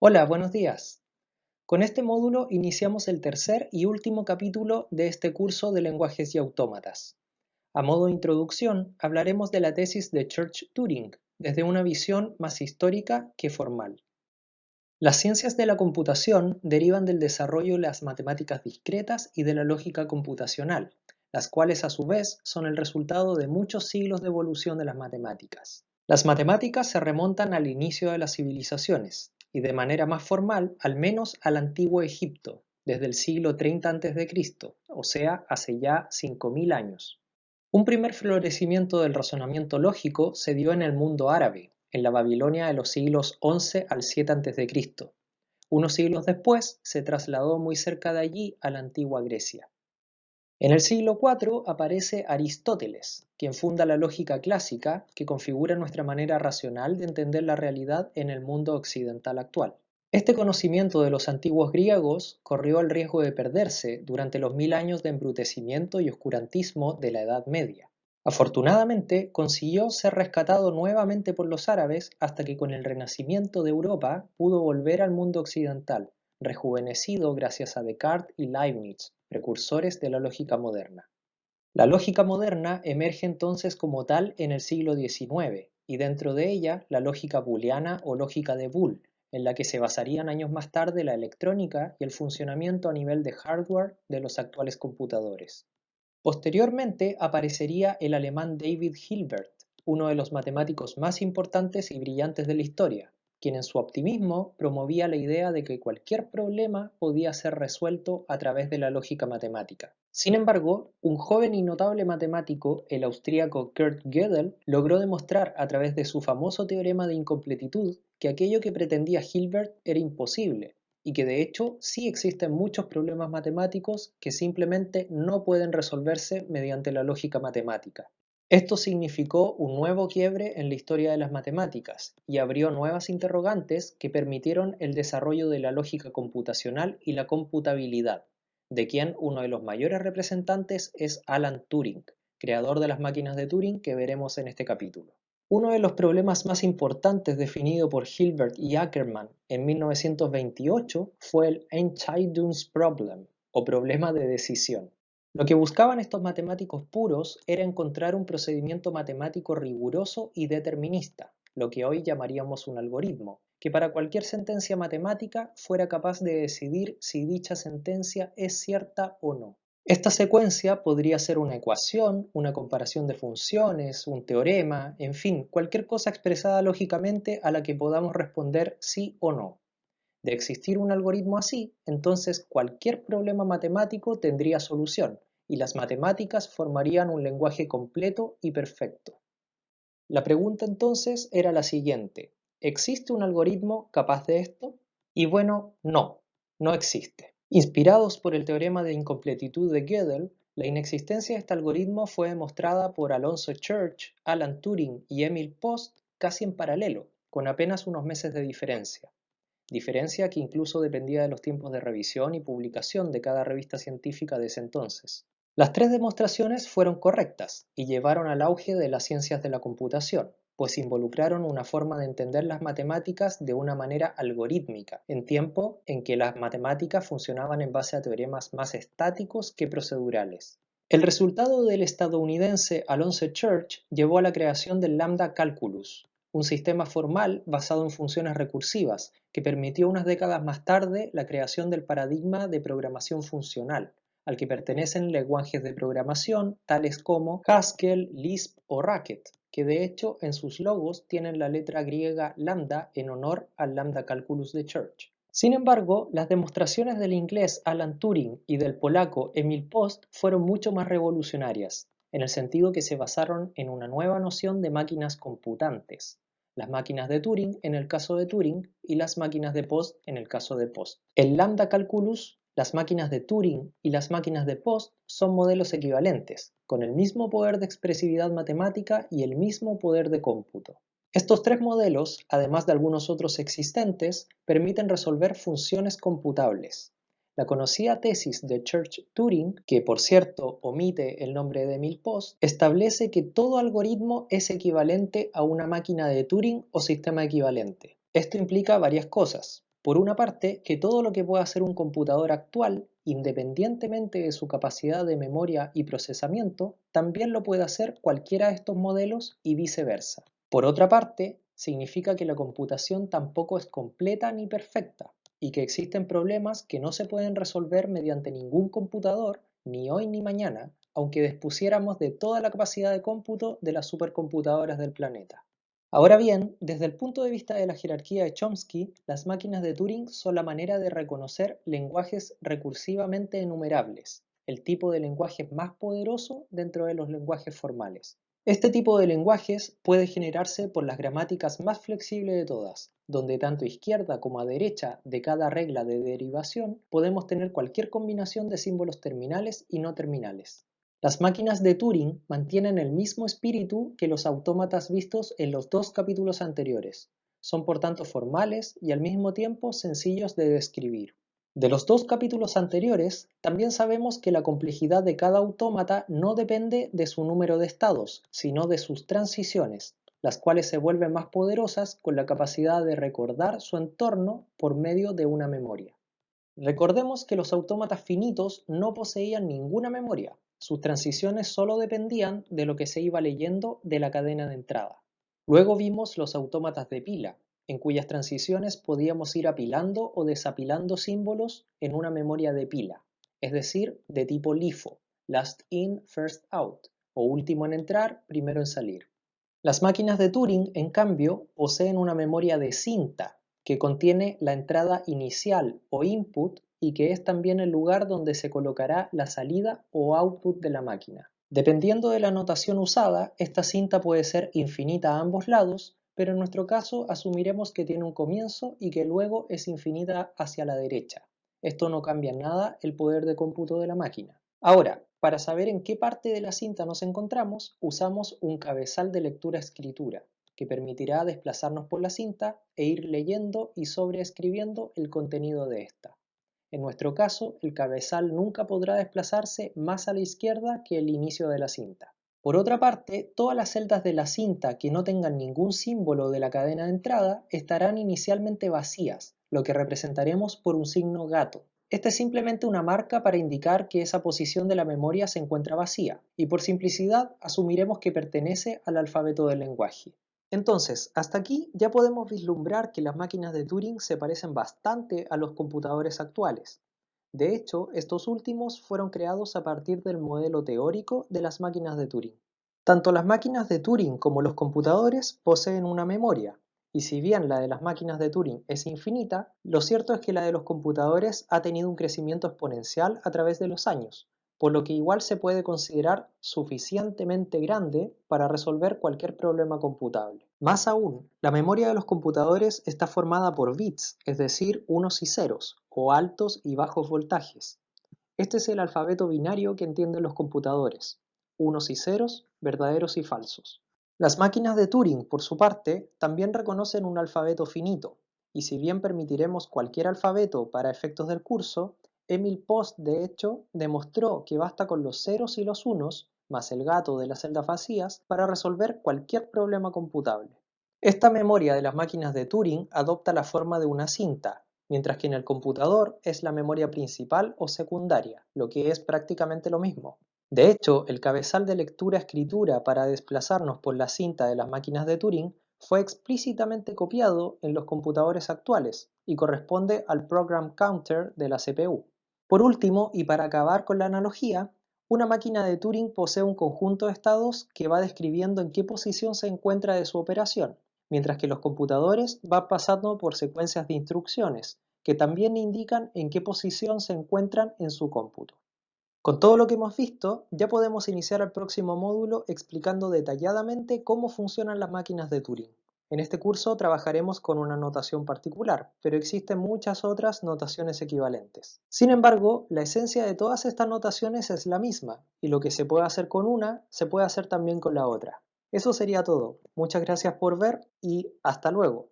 Hola, buenos días. Con este módulo iniciamos el tercer y último capítulo de este curso de lenguajes y autómatas. A modo de introducción, hablaremos de la tesis de Church-Turing desde una visión más histórica que formal. Las ciencias de la computación derivan del desarrollo de las matemáticas discretas y de la lógica computacional, las cuales a su vez son el resultado de muchos siglos de evolución de las matemáticas. Las matemáticas se remontan al inicio de las civilizaciones, y de manera más formal al menos al antiguo Egipto, desde el siglo 30 a.C., o sea, hace ya 5000 años. Un primer florecimiento del razonamiento lógico se dio en el mundo árabe, en la Babilonia de los siglos 11 al 7 a.C. Unos siglos después se trasladó muy cerca de allí a la antigua Grecia. En el siglo IV aparece Aristóteles, quien funda la lógica clásica que configura nuestra manera racional de entender la realidad en el mundo occidental actual. Este conocimiento de los antiguos griegos corrió el riesgo de perderse durante los 1000 años de embrutecimiento y oscurantismo de la Edad Media. Afortunadamente, consiguió ser rescatado nuevamente por los árabes hasta que con el renacimiento de Europa pudo volver al mundo occidental, rejuvenecido gracias a Descartes y Leibniz, precursores de la lógica moderna. La lógica moderna emerge entonces como tal en el siglo XIX, y dentro de ella la lógica booleana o lógica de Boole, en la que se basarían años más tarde la electrónica y el funcionamiento a nivel de hardware de los actuales computadores. Posteriormente aparecería el alemán David Hilbert, uno de los matemáticos más importantes y brillantes de la historia, quien en su optimismo promovía la idea de que cualquier problema podía ser resuelto a través de la lógica matemática. Sin embargo, un joven y notable matemático, el austríaco Kurt Gödel, logró demostrar a través de su famoso teorema de incompletitud que aquello que pretendía Hilbert era imposible, y que de hecho sí existen muchos problemas matemáticos que simplemente no pueden resolverse mediante la lógica matemática. Esto significó un nuevo quiebre en la historia de las matemáticas y abrió nuevas interrogantes que permitieron el desarrollo de la lógica computacional y la computabilidad, de quien uno de los mayores representantes es Alan Turing, creador de las máquinas de Turing que veremos en este capítulo. Uno de los problemas más importantes definido por Hilbert y Ackermann en 1928 fue el Entscheidungsproblem, o problema de decisión. Lo que buscaban estos matemáticos puros era encontrar un procedimiento matemático riguroso y determinista, lo que hoy llamaríamos un algoritmo, que para cualquier sentencia matemática fuera capaz de decidir si dicha sentencia es cierta o no. Esta secuencia podría ser una ecuación, una comparación de funciones, un teorema, en fin, cualquier cosa expresada lógicamente a la que podamos responder sí o no. De existir un algoritmo así, entonces cualquier problema matemático tendría solución, y las matemáticas formarían un lenguaje completo y perfecto. La pregunta entonces era la siguiente: ¿existe un algoritmo capaz de esto? Y bueno, no existe. Inspirados por el teorema de incompletitud de Gödel, la inexistencia de este algoritmo fue demostrada por Alonzo Church, Alan Turing y Emil Post casi en paralelo, con apenas unos meses de diferencia que incluso dependía de los tiempos de revisión y publicación de cada revista científica de ese entonces. Las tres demostraciones fueron correctas y llevaron al auge de las ciencias de la computación, pues involucraron una forma de entender las matemáticas de una manera algorítmica, en tiempo en que las matemáticas funcionaban en base a teoremas más estáticos que procedurales. El resultado del estadounidense Alonzo Church llevó a la creación del Lambda Calculus, un sistema formal basado en funciones recursivas, que permitió unas décadas más tarde la creación del paradigma de programación funcional, al que pertenecen lenguajes de programación tales como Haskell, Lisp o Racket, que de hecho en sus logos tienen la letra griega lambda en honor al Lambda Calculus de Church. Sin embargo, las demostraciones del inglés Alan Turing y del polaco Emil Post fueron mucho más revolucionarias, en el sentido que se basaron en una nueva noción de máquinas computantes, las máquinas de Turing en el caso de Turing y las máquinas de Post en el caso de Post. El Lambda Calculus, las máquinas de Turing y las máquinas de Post son modelos equivalentes, con el mismo poder de expresividad matemática y el mismo poder de cómputo. Estos tres modelos, además de algunos otros existentes, permiten resolver funciones computables. La conocida tesis de Church-Turing, que por cierto omite el nombre de Emil Post, establece que todo algoritmo es equivalente a una máquina de Turing o sistema equivalente. Esto implica varias cosas. Por una parte, que todo lo que pueda hacer un computador actual, independientemente de su capacidad de memoria y procesamiento, también lo puede hacer cualquiera de estos modelos y viceversa. Por otra parte, significa que la computación tampoco es completa ni perfecta, y que existen problemas que no se pueden resolver mediante ningún computador, ni hoy ni mañana, aunque dispusiéramos de toda la capacidad de cómputo de las supercomputadoras del planeta. Ahora bien, desde el punto de vista de la jerarquía de Chomsky, las máquinas de Turing son la manera de reconocer lenguajes recursivamente enumerables, el tipo de lenguaje más poderoso dentro de los lenguajes formales. Este tipo de lenguajes puede generarse por las gramáticas más flexibles de todas, donde tanto a izquierda como a derecha de cada regla de derivación podemos tener cualquier combinación de símbolos terminales y no terminales. Las máquinas de Turing mantienen el mismo espíritu que los autómatas vistos en los dos capítulos anteriores. Son por tanto formales y al mismo tiempo sencillos de describir. De los dos capítulos anteriores, también sabemos que la complejidad de cada autómata no depende de su número de estados, sino de sus transiciones, las cuales se vuelven más poderosas con la capacidad de recordar su entorno por medio de una memoria. Recordemos que los autómatas finitos no poseían ninguna memoria, sus transiciones solo dependían de lo que se iba leyendo de la cadena de entrada. Luego vimos los autómatas de pila, en cuyas transiciones podíamos ir apilando o desapilando símbolos en una memoria de pila, es decir, de tipo LIFO, last in, first out, o último en entrar, primero en salir. Las máquinas de Turing, en cambio, poseen una memoria de cinta, que contiene la entrada inicial o input y que es también el lugar donde se colocará la salida o output de la máquina. Dependiendo de la notación usada, esta cinta puede ser infinita a ambos lados, pero en nuestro caso asumiremos que tiene un comienzo y que luego es infinita hacia la derecha. Esto no cambia en nada el poder de cómputo de la máquina. Ahora, para saber en qué parte de la cinta nos encontramos, usamos un cabezal de lectura-escritura, que permitirá desplazarnos por la cinta e ir leyendo y sobreescribiendo el contenido de esta. En nuestro caso, el cabezal nunca podrá desplazarse más a la izquierda que el inicio de la cinta. Por otra parte, todas las celdas de la cinta que no tengan ningún símbolo de la cadena de entrada estarán inicialmente vacías, lo que representaremos por un signo gato. Esta es simplemente una marca para indicar que esa posición de la memoria se encuentra vacía, y por simplicidad asumiremos que pertenece al alfabeto del lenguaje. Entonces, hasta aquí ya podemos vislumbrar que las máquinas de Turing se parecen bastante a los computadores actuales. De hecho, estos últimos fueron creados a partir del modelo teórico de las máquinas de Turing. Tanto las máquinas de Turing como los computadores poseen una memoria, y si bien la de las máquinas de Turing es infinita, lo cierto es que la de los computadores ha tenido un crecimiento exponencial a través de los años, por lo que igual se puede considerar suficientemente grande para resolver cualquier problema computable. Más aún, la memoria de los computadores está formada por bits, es decir, unos y ceros, o altos y bajos voltajes. Este es el alfabeto binario que entienden los computadores, unos y ceros, verdaderos y falsos. Las máquinas de Turing, por su parte, también reconocen un alfabeto finito, y si bien permitiremos cualquier alfabeto para efectos del curso, Emil Post, de hecho, demostró que basta con los ceros y los unos, más el gato de las celdas vacías, para resolver cualquier problema computable. Esta memoria de las máquinas de Turing adopta la forma de una cinta, mientras que en el computador es la memoria principal o secundaria, lo que es prácticamente lo mismo. De hecho, el cabezal de lectura-escritura para desplazarnos por la cinta de las máquinas de Turing fue explícitamente copiado en los computadores actuales y corresponde al Program Counter de la CPU. Por último, y para acabar con la analogía, una máquina de Turing posee un conjunto de estados que va describiendo en qué posición se encuentra de su operación, mientras que los computadores van pasando por secuencias de instrucciones, que también indican en qué posición se encuentran en su cómputo. Con todo lo que hemos visto, ya podemos iniciar el próximo módulo explicando detalladamente cómo funcionan las máquinas de Turing. En este curso trabajaremos con una notación particular, pero existen muchas otras notaciones equivalentes. Sin embargo, la esencia de todas estas notaciones es la misma, y lo que se puede hacer con una, se puede hacer también con la otra. Eso sería todo. Muchas gracias por ver y hasta luego.